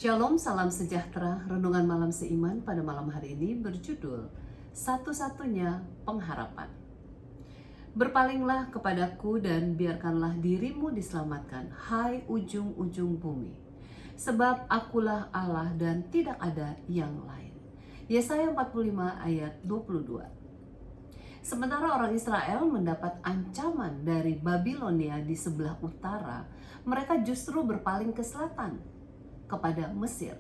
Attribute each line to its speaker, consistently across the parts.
Speaker 1: Shalom, salam sejahtera. Renungan malam seiman pada malam hari ini berjudul Satu-satunya Pengharapan. Berpalinglah kepadaku dan biarkanlah dirimu diselamatkan, hai ujung-ujung bumi. Sebab akulah Allah dan tidak ada yang lain. Yesaya 45 ayat 22. Sementara orang Israel mendapat ancaman dari Babilonia di sebelah utara, mereka justru berpaling ke selatan, kepada Mesir.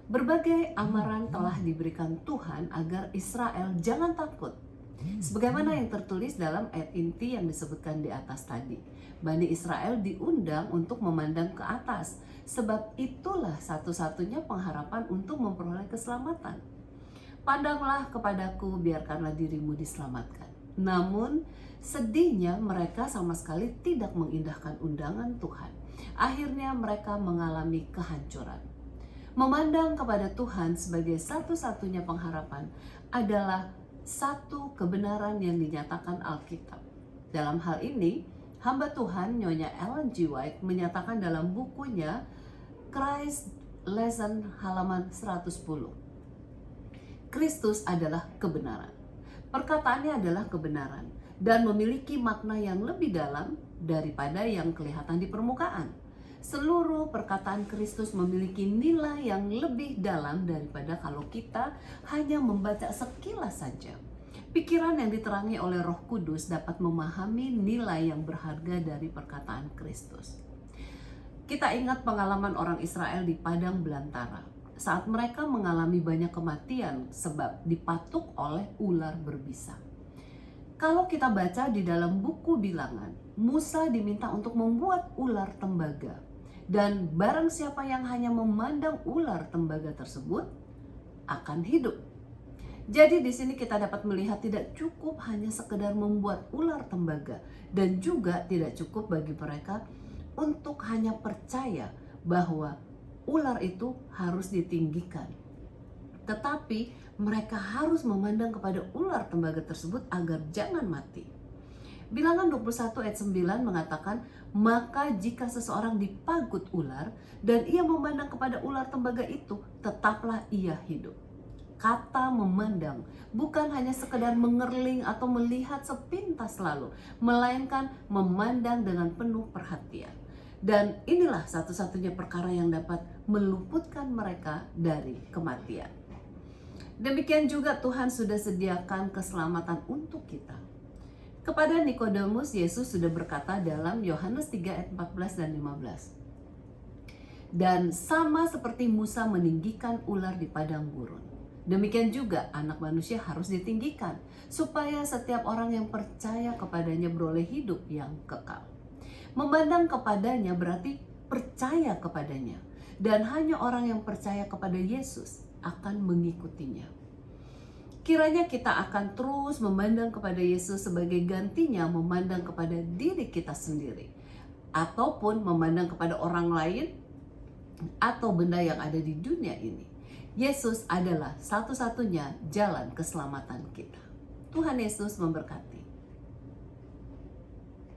Speaker 1: Berbagai amaran telah diberikan Tuhan agar Israel jangan takut. Sebagaimana yang tertulis dalam ayat inti yang disebutkan di atas tadi. Bani Israel diundang untuk memandang ke atas, sebab itulah satu-satunya pengharapan untuk memperoleh keselamatan. Pandanglah kepadaku, biarkanlah dirimu diselamatkan. Namun sedihnya mereka sama sekali tidak mengindahkan undangan Tuhan. Akhirnya mereka mengalami kehancuran. Memandang kepada Tuhan sebagai satu-satunya pengharapan adalah satu kebenaran yang dinyatakan Alkitab. Dalam hal ini, hamba Tuhan Nyonya Ellen G. White menyatakan dalam bukunya Christ Lesson halaman 110. Kristus adalah kebenaran. Perkataannya adalah kebenaran dan memiliki makna yang lebih dalam daripada yang kelihatan di permukaan. Seluruh perkataan Kristus memiliki nilai yang lebih dalam daripada kalau kita hanya membaca sekilas saja. Pikiran yang diterangi oleh Roh Kudus dapat memahami nilai yang berharga dari perkataan Kristus. Kita ingat pengalaman orang Israel di padang belantara saat mereka mengalami banyak kematian sebab dipatuk oleh ular berbisa. Kalau kita baca di dalam buku Bilangan, Musa diminta untuk membuat ular tembaga. Dan barang siapa yang hanya memandang ular tembaga tersebut akan hidup. Jadi di sini kita dapat melihat tidak cukup hanya sekedar membuat ular tembaga. Dan juga tidak cukup bagi mereka untuk hanya percaya bahwa ular itu harus ditinggikan. Tetapi mereka harus memandang kepada ular tembaga tersebut agar jangan mati. Bilangan 21 ayat 9 mengatakan, maka jika seseorang dipagut ular dan ia memandang kepada ular tembaga itu, tetaplah ia hidup. Kata memandang bukan hanya sekedar mengerling atau melihat sepintas lalu, melainkan memandang dengan penuh perhatian. Dan inilah satu-satunya perkara yang dapat meluputkan mereka dari kematian. Demikian juga Tuhan sudah sediakan keselamatan untuk kita. Kepada Nikodemus, Yesus sudah berkata dalam Yohanes 3 ayat 14 dan 15. Dan sama seperti Musa meninggikan ular di padang gurun, demikian juga anak manusia harus ditinggikan, supaya setiap orang yang percaya kepadanya beroleh hidup yang kekal. Memandang kepadanya berarti percaya kepadanya. Dan hanya orang yang percaya kepada Yesus akan mengikutinya. Kiranya kita akan terus memandang kepada Yesus sebagai gantinya memandang kepada diri kita sendiri. Ataupun memandang kepada orang lain atau benda yang ada di dunia ini. Yesus adalah satu-satunya jalan keselamatan kita. Tuhan Yesus memberkati.